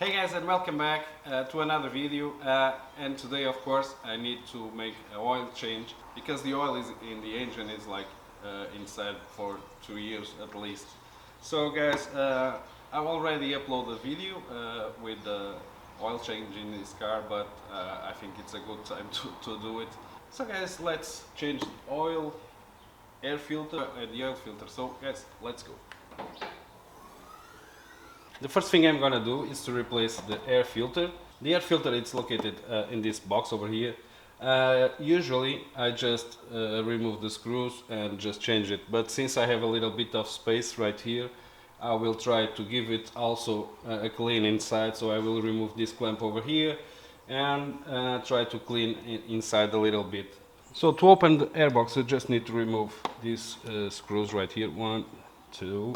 Hey guys, and welcome back to another video, and today of course I need to make an oil change because the oil is in the engine is like inside for 2 years at least. So guys, I've already uploaded a video with the oil change in this car, but I think it's a good time to do it. So guys, let's change the oil, air filter and the oil filter. So guys, let's go. The first thing I'm gonna do is to replace the air filter. The air filter is located in this box over here. Usually I just remove the screws and just change it, but since I have a little bit of space right here, I will try to give it also a clean inside. So I will remove this clamp over here and try to clean inside a little bit. So to open the airbox I just need to remove these screws right here. 1, 2.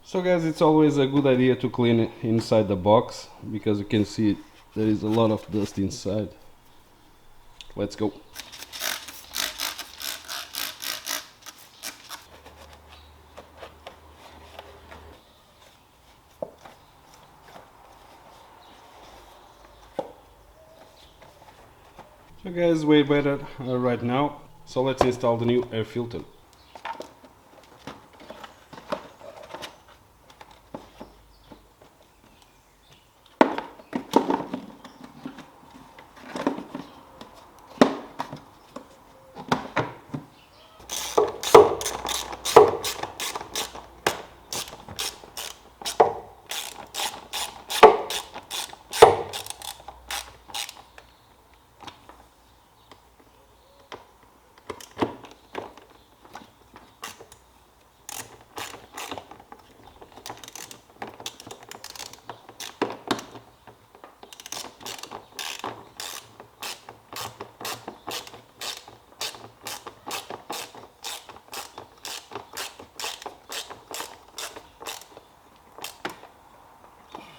So guys, it's always a good idea to clean it inside the box because you can see there is a lot of dust inside. Let's go. So guys, way better right now. So let's install the new air filter.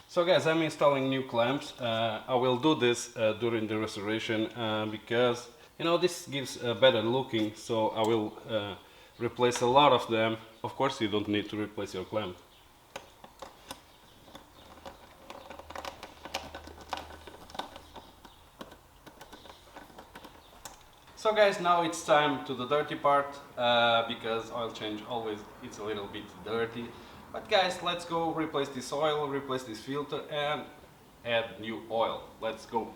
So guys, I'm installing new clamps. I will do this during the restoration because this gives a better looking, so I will replace a lot of them. Of course you don't need to replace your clamp. So guys, now it's time to the dirty part because oil change always it's a little bit dirty. But guys, let's go replace this oil, replace this filter and add new oil. Let's go.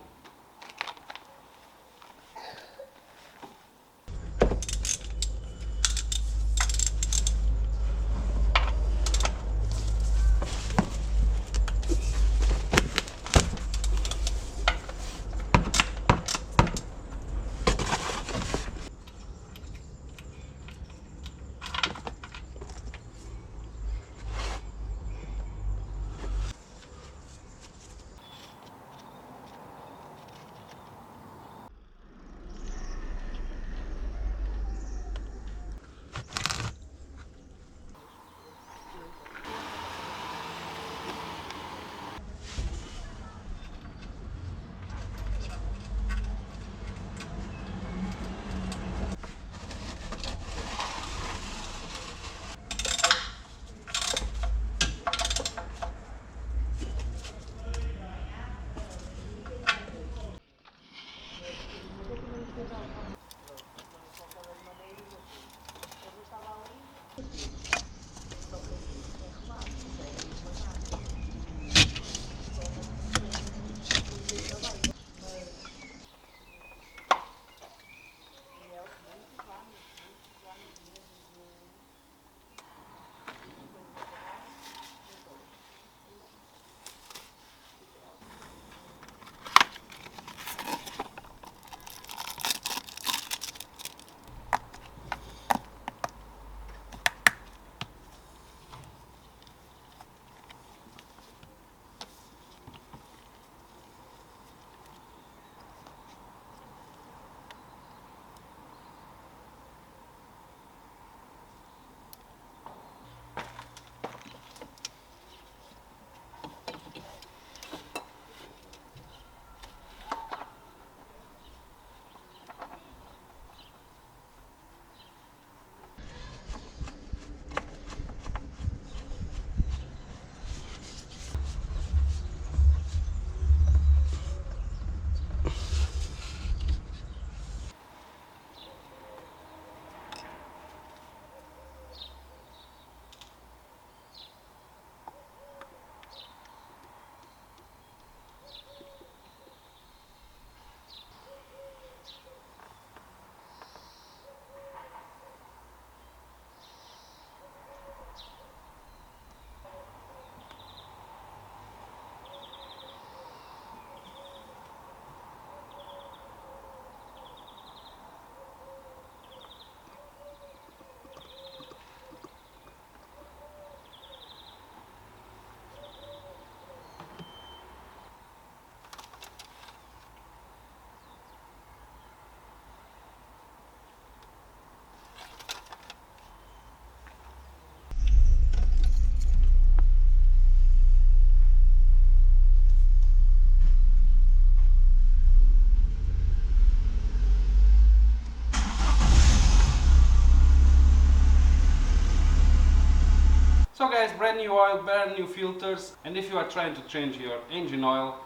guys, brand new oil, brand new filters, and if you are trying to change your engine oil,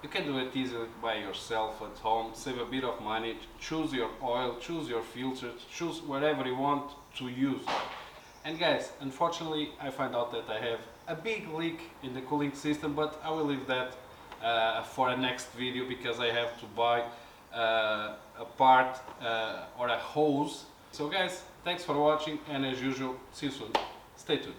you can do it easily by yourself at home, save a bit of money, choose your oil, choose your filters, choose whatever you want to use. And guys, unfortunately I find out that I have a big leak in the cooling system, but I will leave that for a next video, because I have to buy a part or a hose. So guys, thanks for watching, and as usual, see you soon. Stay tuned.